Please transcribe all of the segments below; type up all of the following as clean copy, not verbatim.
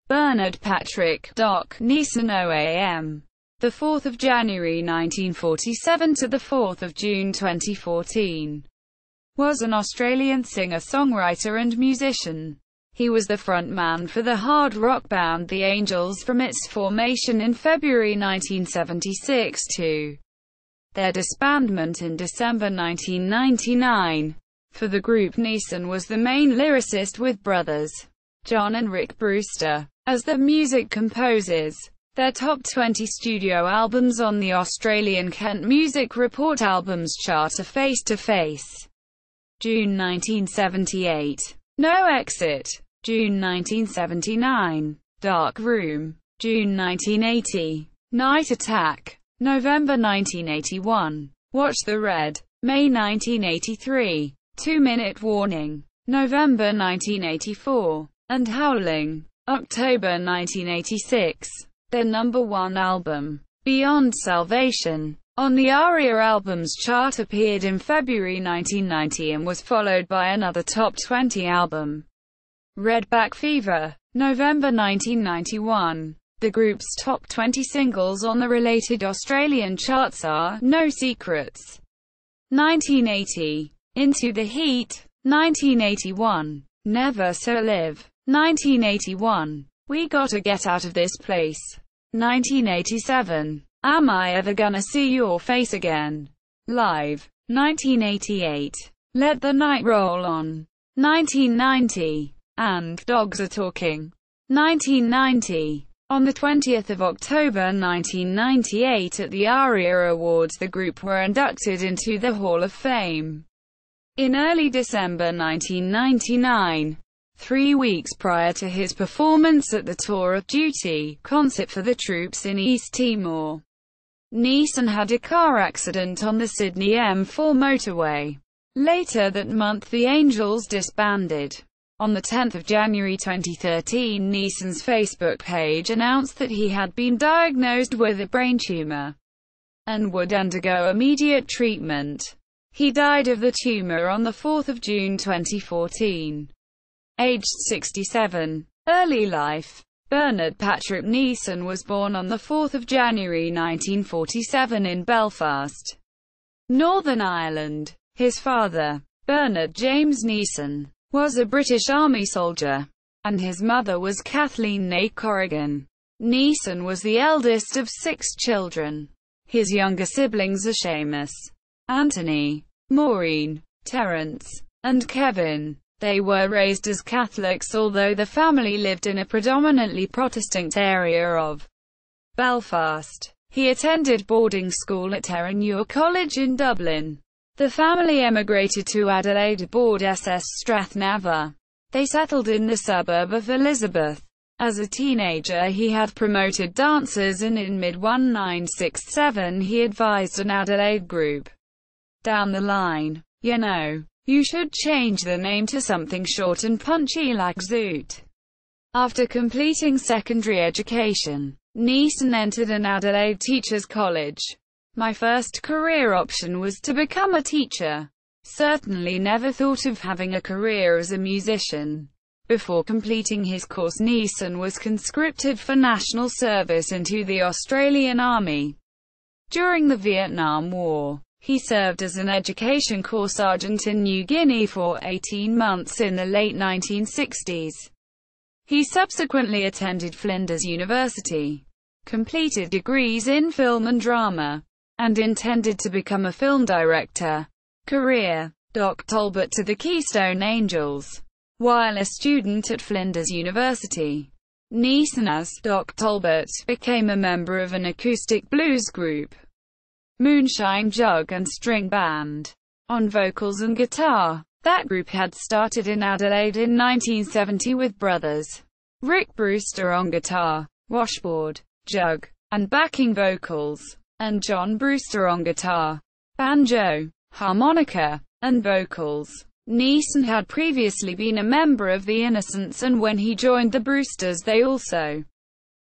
Bernard Patrick, Doc, Neeson OAM. 4 January 1947 to 4 June 2014. Was an Australian singer-songwriter and musician. He was the frontman for the hard rock band The Angels from its formation in February 1976 to their disbandment in December 1999. For the group, Neeson was the main lyricist with brothers John and Rick Brewster as the music composers. Their top 20 studio albums on the Australian Kent Music Report Albums Chart are Face to Face, June 1978, No Exit, June 1979, Dark Room, June 1980, Night Attack, November 1981, Watch the Red, May 1983, 2-Minute Warning, November 1984, and Howling, October 1986. Their number 1 album, Beyond Salvation, on the ARIA Albums Chart appeared in February 1990 and was followed by another top 20 album, Redback Fever, November 1991. The group's top 20 singles on the related Australian charts are No Secrets, 1980, Into the Heat, 1981, Never So Live, 1981, We Gotta Get Out of This Place, 1987, Am I Ever Gonna See Your Face Again, Live, 1988, Let the Night Roll On, 1990, and Dogs Are Talking, 1990. On the 20th of October 1998 at the ARIA Awards, the group were inducted into the Hall of Fame. In early December 1999, 3 weeks prior to his performance at the Tour of Duty concert for the troops in East Timor, Neeson had a car accident on the Sydney M4 motorway. Later that month, the Angels disbanded. On 10 January 2013, Neeson's Facebook page announced that he had been diagnosed with a brain tumor and would undergo immediate treatment. He died of the tumor on 4 June 2014. Aged 67. Early life. Bernard Patrick Neeson was born on 4 January 1947 in Belfast, Northern Ireland. His father, Bernard James Neeson, was a British Army soldier, and his mother was Kathleen née Corrigan. Neeson was the eldest of 6 children. His younger siblings are Seamus, Anthony, Maureen, Terence, and Kevin. They were raised as Catholics, although the family lived in a predominantly Protestant area of Belfast. He attended boarding school at Terenure College in Dublin. The family emigrated to Adelaide aboard SS Strathnavar. They settled in the suburb of Elizabeth. As a teenager, he had promoted dancers, and in mid-1967 he advised an Adelaide group, "Down the line, you know, you should change the name to something short and punchy like Zoot." After completing secondary education, Neeson entered an Adelaide teachers' college. "My first career option was to become a teacher. Certainly never thought of having a career as a musician." Before completing his course, Neeson was conscripted for national service into the Australian Army. During the Vietnam War, he served as an education corps sergeant in New Guinea for 18 months in the late 1960s. He subsequently attended Flinders University, completed degrees in film and drama, and intended to become a film director. Career. Doc Talbot to the Keystone Angels. While a student at Flinders University, Neeson as Doc Talbot became a member of an acoustic blues group, Moonshine Jug and String Band, on vocals and guitar. That group had started in Adelaide in 1970 with brothers Rick Brewster on guitar, washboard, jug, and backing vocals, and John Brewster on guitar, banjo, harmonica, and vocals. Neeson had previously been a member of the Innocents, and when he joined the Brewsters they also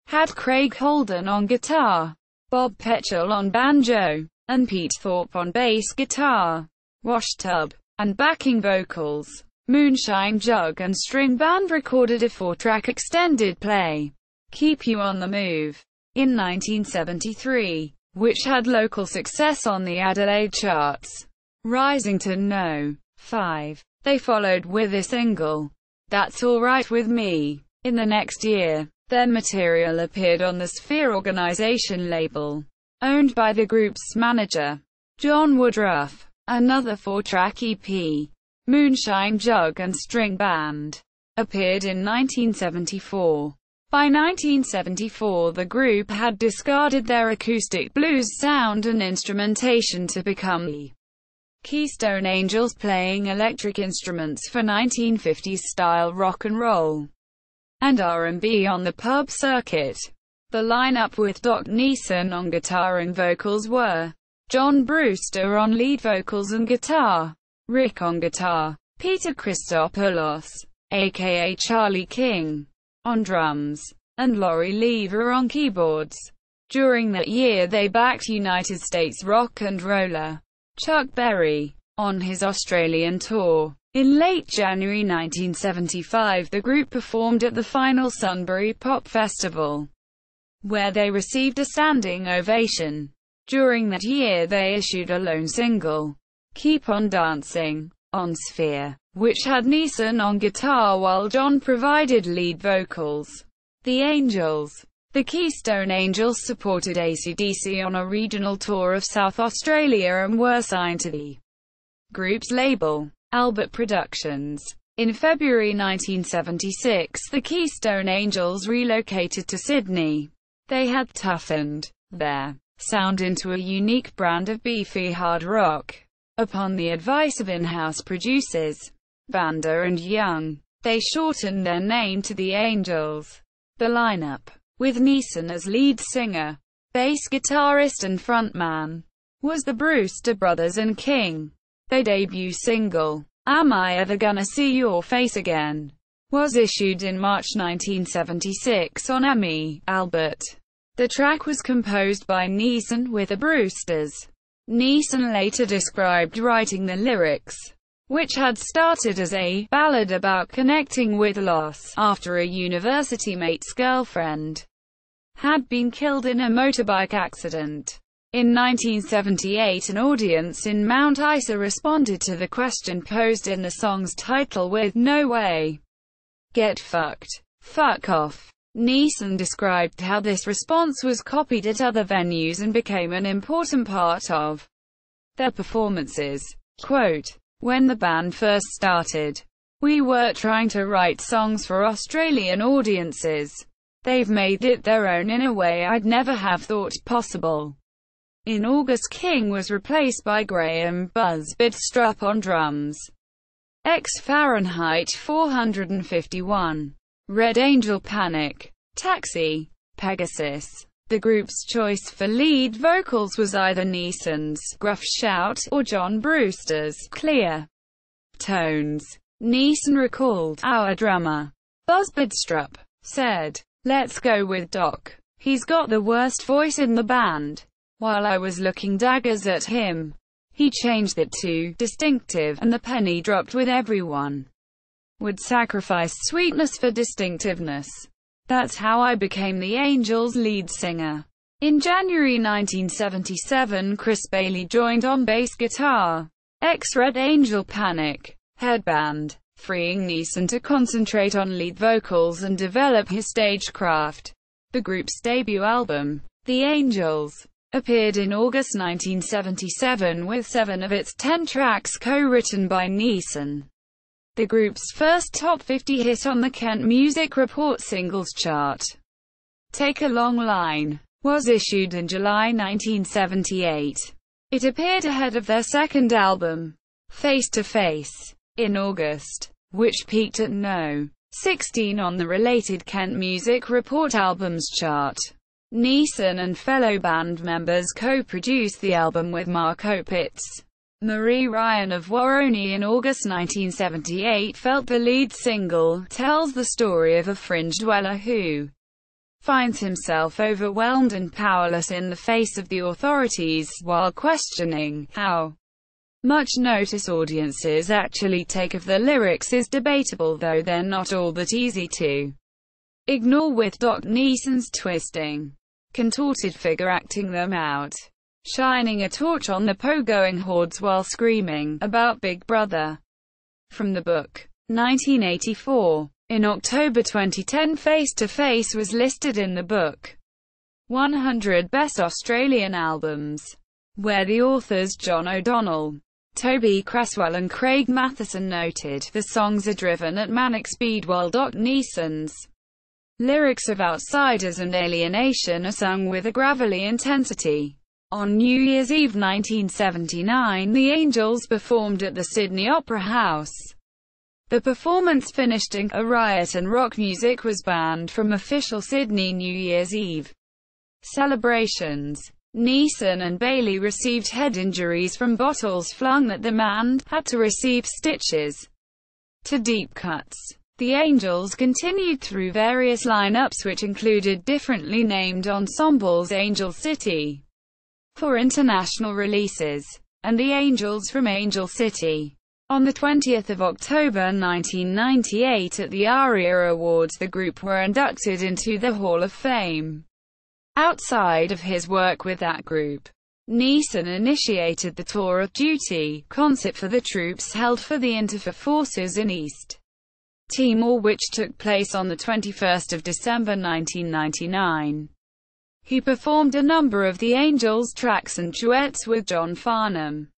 had Craig Holden on guitar, Bob Petchell on banjo, and Pete Thorpe on bass guitar, washtub, and backing vocals. Moonshine Jug and String Band recorded a 4-track extended play, Keep You on the Move, in 1973, which had local success on the Adelaide charts, rising to No. 5. They followed with a single, That's Alright With Me, in the next year. Their material appeared on the Sphere Organisation label, owned by the group's manager, John Woodruff. Another 4-track EP, Moonshine Jug and String Band, appeared in 1974. By 1974, the group had discarded their acoustic blues sound and instrumentation to become the Keystone Angels, playing electric instruments for 1950s-style rock and roll and R&B on the pub circuit. The lineup, with Doc Neeson on guitar and vocals, were John Brewster on lead vocals and guitar, Rick on guitar, Peter Christopoulos, aka Charlie King, on drums, and Laurie Lever on keyboards. During that year they backed United States rock and roller Chuck Berry on his Australian tour. In late January 1975, the group performed at the final Sunbury Pop Festival, where they received a standing ovation. During that year they issued a lone single, Keep On Dancing, on Sphere, which had Neeson on guitar while John provided lead vocals. The Angels. The Keystone Angels supported AC/DC on a regional tour of South Australia and were signed to the group's label, Albert Productions. In February 1976, the Keystone Angels relocated to Sydney. They had toughened their sound into a unique brand of beefy hard rock. Upon the advice of in-house producers, Vanda and Young, they shortened their name to the Angels. The lineup, with Neeson as lead singer, bass guitarist and frontman, was the Brewster Brothers and King. Their debut single, Am I Ever Gonna See Your Face Again, was issued in March 1976 on ARIA Albert. The track was composed by Neeson with the Brewsters. Neeson later described writing the lyrics, which had started as a ballad about connecting with loss after a university mate's girlfriend had been killed in a motorbike accident. In 1978, an audience in Mount Isa responded to the question posed in the song's title with "No Way. Get Fucked. Fuck Off." Neeson described how this response was copied at other venues and became an important part of their performances. Quote, "When the band first started, we were trying to write songs for Australian audiences. They've made it their own in a way I'd never have thought possible." In August, King was replaced by Graham "Buzz" Bidstrup on drums. Fahrenheit 451. Red Angel Panic, Taxi, Pegasus. The group's choice for lead vocals was either Neeson's gruff shout or John Brewster's clear tones. Neeson recalled, "Our drummer, Buzz Bidstrup, said, 'Let's go with Doc. He's got the worst voice in the band.' While I was looking daggers at him, he changed it to distinctive, and the penny dropped with everyone. Would sacrifice sweetness for distinctiveness. That's how I became the Angels' lead singer." In January 1977, Chris Bailey joined on bass guitar. Red Angel Panic, headband, freeing Neeson to concentrate on lead vocals and develop his stagecraft. The group's debut album, The Angels, appeared in August 1977 with 7 of its 10 tracks co-written by Neeson. The group's first top 50 hit on the Kent Music Report Singles Chart, Take a Long Line, was issued in July 1978. It appeared ahead of their second album, Face to Face, in August, which peaked at No. 16 on the related Kent Music Report Albums Chart. Neeson and fellow band members co-produced the album with Mark Opitz. Marie Ryan of Waroni in August 1978 felt the lead single tells the story of a fringe dweller who finds himself overwhelmed and powerless in the face of the authorities, while questioning how Much notice audiences actually take of the lyrics is debatable, though they're not all that easy to ignore, with Doc Neeson's twisting, contorted figure acting them out, shining a torch on the pogoing hordes while screaming about Big Brother. From the book, 1984. In October 2010, Face to Face was listed in the book 100 Best Australian Albums, where the authors John O'Donnell, Toby Cresswell and Craig Matheson noted, the songs are driven at manic speed, while Doc Neeson's lyrics of outsiders and alienation are sung with a gravelly intensity. On New Year's Eve 1979, the Angels performed at the Sydney Opera House. The performance finished in a riot and rock music was banned from official Sydney New Year's Eve celebrations. Neeson and Bailey received head injuries from bottles flung at them and had to receive stitches to deep cuts. The Angels continued through various lineups which included differently named ensembles, Angel City for international releases, and the Angels from Angel City. On the 20th of October 1998 at the ARIA Awards, the group were inducted into the Hall of Fame. Outside of his work with that group, Neeson initiated the Tour of Duty concert for the troops held for the Interfor forces in East Timor, which took place on the 21st of December 1999. He performed a number of the Angels tracks and duets with John Farnham,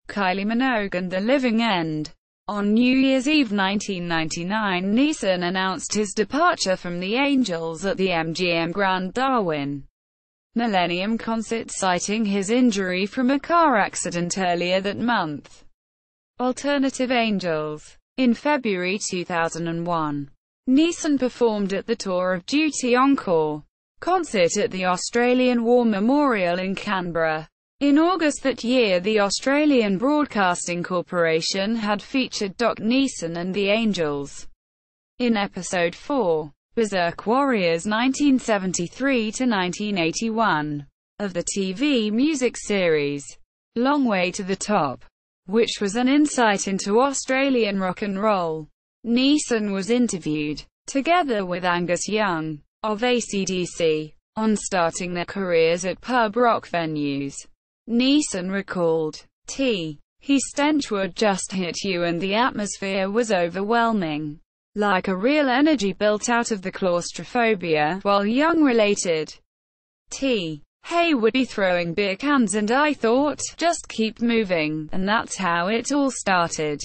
Kylie Minogue and The Living End. On New Year's Eve 1999, Neeson announced his departure from the Angels at the MGM Grand Darwin Millennium concert, citing his injury from a car accident earlier that month. Alternative Angels. In February 2001, Neeson performed at the Tour of Duty Encore concert at the Australian War Memorial in Canberra. In August that year, the Australian Broadcasting Corporation had featured Doc Neeson and the Angels in Episode 4, Berserk Warriors 1973-1981, of the TV music series, Long Way to the Top, which was an insight into Australian rock and roll. Neeson was interviewed, together with Angus Young, of AC/DC, on starting their careers at pub rock venues. Neeson recalled, "His stench would just hit you and the atmosphere was overwhelming. Like a real energy built out of the claustrophobia," while Young related, "Hey would be throwing beer cans and I thought, just keep moving, and that's how it all started."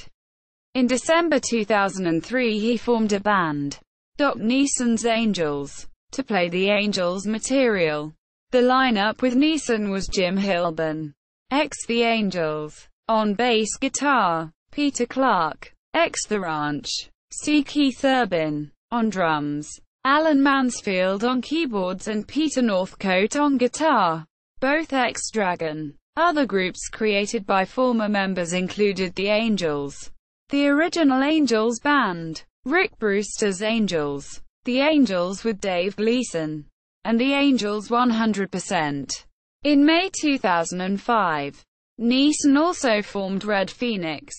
In December 2003 he formed a band, Doc Neeson's Angels, to play the Angels material. The lineup with Neeson was Jim Hilburn, ex-The Angels, on bass guitar, Peter Clark, ex-The Ranch, C. Keith Urban, on drums, Alan Mansfield on keyboards and Peter Northcote on guitar, both ex-Dragon. Other groups created by former members included The Angels, the original Angels band, Rick Brewster's Angels, The Angels with Dave Gleason, and The Angels 100%. In May 2005, Neeson also formed Red Phoenix,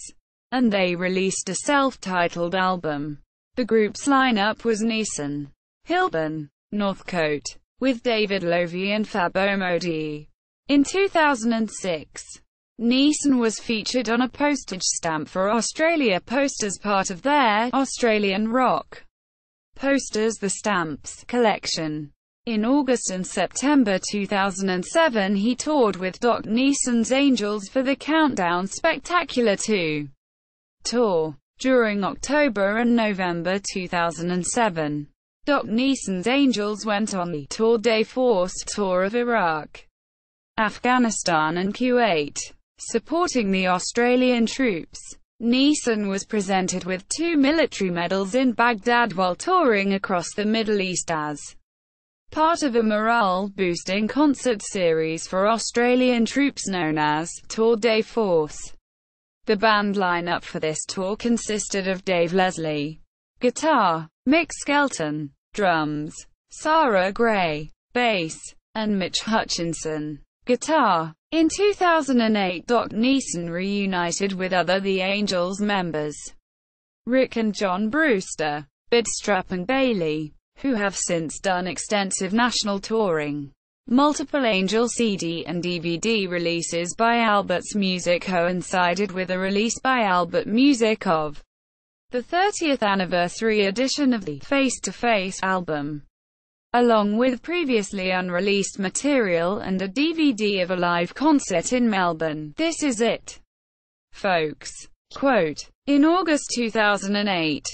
and they released a self-titled album. The group's lineup was Neeson, Hilburn, Northcote, with David Lovey and Fabo Modi. In 2006, Neeson was featured on a postage stamp for Australia Post as part of their Australian Rock Posters the Stamps collection. In August and September 2007 he toured with Doc Neeson's Angels for the Countdown Spectacular 2 tour. During October and November 2007, Doc Neeson's Angels went on the Tour de Force tour of Iraq, Afghanistan and Kuwait, supporting the Australian troops. Neeson was presented with 2 military medals in Baghdad while touring across the Middle East as part of a morale-boosting concert series for Australian troops known as Tour de Force. The band lineup for this tour consisted of Dave Leslie, guitar, Mick Skelton, drums, Sarah Gray, bass, and Mitch Hutchinson, guitar. In 2008, Neeson reunited with other The Angels members, Rick and John Brewster, Bidstrup and Bailey, who have since done extensive national touring. Multiple Angel CD and DVD releases by Albert's Music coincided with a release by Albert Music of the 30th anniversary edition of the Face to Face album, along with previously unreleased material and a DVD of a live concert in Melbourne. This is it, folks. Quote, in August 2008,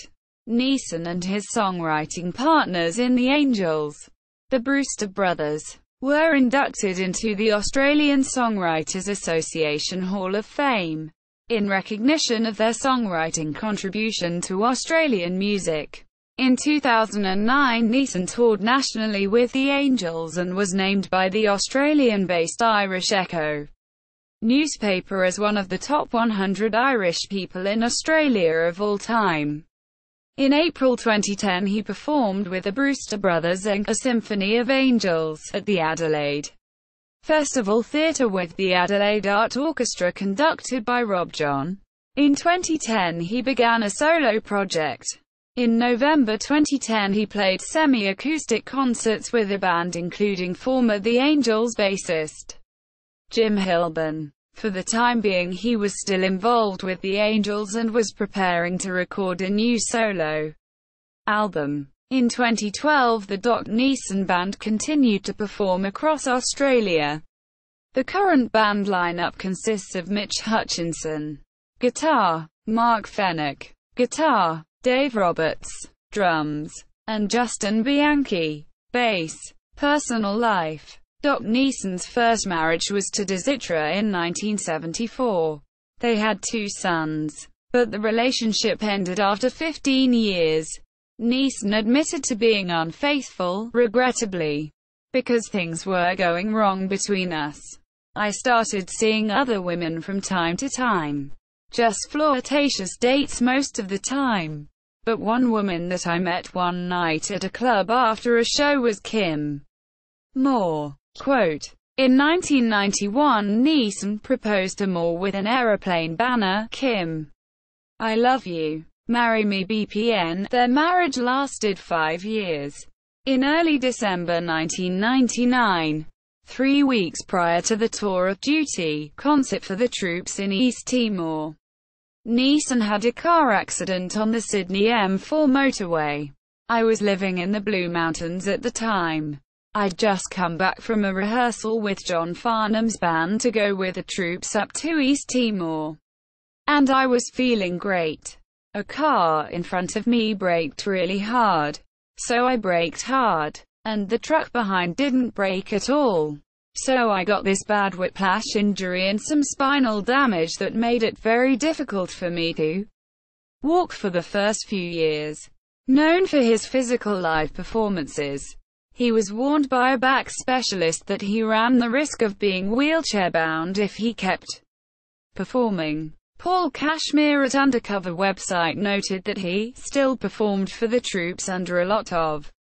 Neeson and his songwriting partners in The Angels, the Brewster brothers, were inducted into the Australian Songwriters Association Hall of Fame, in recognition of their songwriting contribution to Australian music. In 2009, Neeson toured nationally with The Angels and was named by the Australian-based Irish Echo newspaper as one of the top 100 Irish people in Australia of all time. In April 2010, he performed with the Brewster Brothers and A Symphony of Angels at the Adelaide Festival Theatre with the Adelaide Art Orchestra conducted by Rob John. In 2010, he began a solo project. In November 2010, he played semi-acoustic concerts with a band including former The Angels bassist Jim Hilburn. For the time being, he was still involved with The Angels and was preparing to record a new solo album. In 2012, the Neeson Band continued to perform across Australia. The current band lineup consists of Mitch Hutchinson, guitar, Mark Fennick, guitar, Dave Roberts, drums, and Justin Bianchi, bass. Personal life. Neeson's first marriage was to Dizitra in 1974. They had 2 sons, but the relationship ended after 15 years. Neeson admitted to being unfaithful, regrettably, because things were going wrong between us. I started seeing other women from time to time. Just flirtatious dates most of the time. But one woman that I met one night at a club after a show was Kim Moore. Quote, in 1991, Neeson proposed to Moore with an aeroplane banner, Kim, I love you. Marry me BPN. Their marriage lasted 5 years. In early December 1999, 3 weeks prior to the tour of duty concert for the troops in East Timor, Neeson had a car accident on the Sydney M4 motorway. I was living in the Blue Mountains at the time. I'd just come back from a rehearsal with John Farnham's band to go with the troops up to East Timor. And I was feeling great. A car in front of me braked really hard. So I braked hard. And the truck behind didn't brake at all. So I got this bad whiplash injury and some spinal damage that made it very difficult for me to walk for the first few years. Known for his physical live performances, he was warned by a back specialist that he ran the risk of being wheelchair-bound if he kept performing. Paul Kashmir at Undercover website noted that he still performed for the troops under a lot of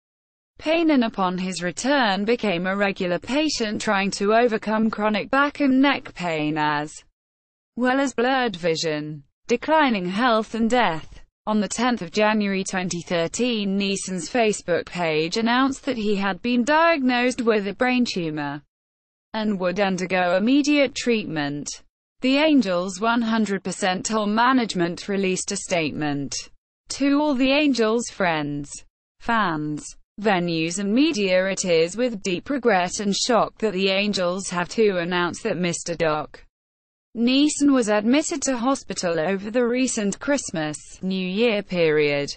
pain and upon his return became a regular patient trying to overcome chronic back and neck pain as well as blurred vision, declining health and death. On the 10th of January 2013, Neeson's Facebook page announced that he had been diagnosed with a brain tumor and would undergo immediate treatment. The Angels' 100% Tour management released a statement to all the Angels' friends, fans, venues and media. It is with deep regret and shock that the Angels have to announce that Mr. Neeson was admitted to hospital over the recent Christmas-New Year period.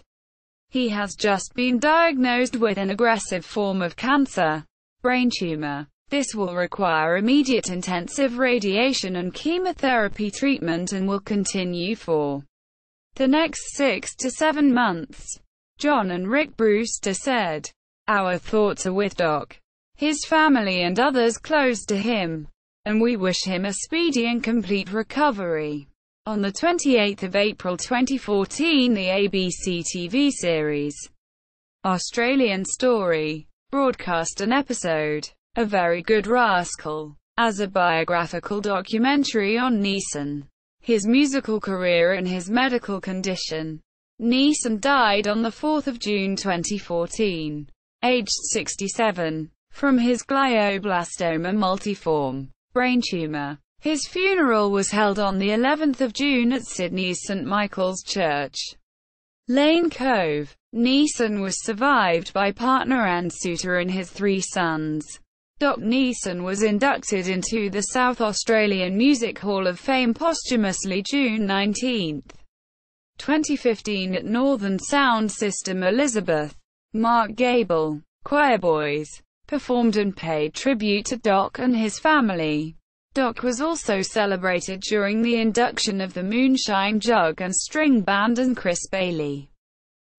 He has just been diagnosed with an aggressive form of cancer, brain tumor. This will require immediate intensive radiation and chemotherapy treatment and will continue for the next 6 to 7 months. John and Rick Brewster said, "Our thoughts are with Doc, his family and others close to him, and we wish him a speedy and complete recovery." On the 28th of April 2014, the ABC TV series Australian Story broadcast an episode, A Very Good Rascal, as a biographical documentary on Neeson, his musical career and his medical condition. Neeson died on 4 June 2014, aged 67, from his glioblastoma multiforme brain tumor. His funeral was held on the 11th of June at Sydney's St Michael's Church, Lane Cove. Neeson was survived by partner Anne Suter and his 3 sons. Doc Neeson was inducted into the South Australian Music Hall of Fame posthumously June 19, 2015 at Northern Sound System. Elizabeth, Mark Gable, Choirboys performed and paid tribute to Doc and his family. Doc was also celebrated during the induction of the Moonshine Jug and String Band and Chris Bailey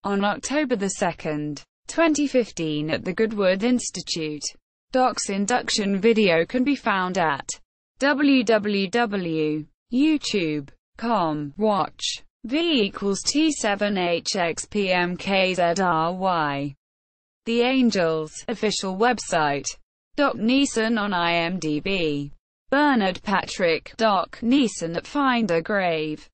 on October 2, 2015 at the Goodwood Institute. Doc's induction video can be found at www.youtube.com. Watch V=T7HXPMKZRY. The Angels official website. Doc Neeson on IMDb. Bernard Patrick, Doc Neeson at Find a Grave.